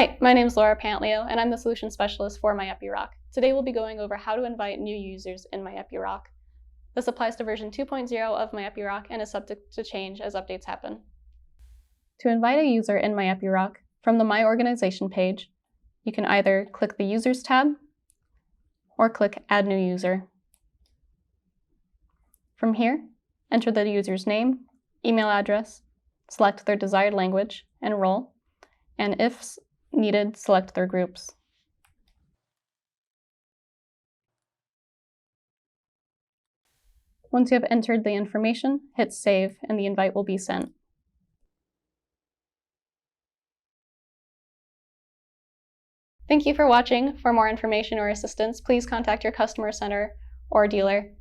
Hi, my name is Laura Pantleo, and I'm the Solution Specialist for My Epiroc. Today we'll be going over how to invite new users in My Epiroc. This applies to version 2.0 of My Epiroc and is subject to change as updates happen. To invite a user in My Epiroc, from the My Organization page, you can either click the Users tab or click Add New User. From here, enter the user's name, email address, select their desired language and role, and if needed, select their groups. Once you have entered the information, hit Save and the invite will be sent. Thank you for watching. For more information or assistance, please contact your customer center or dealer.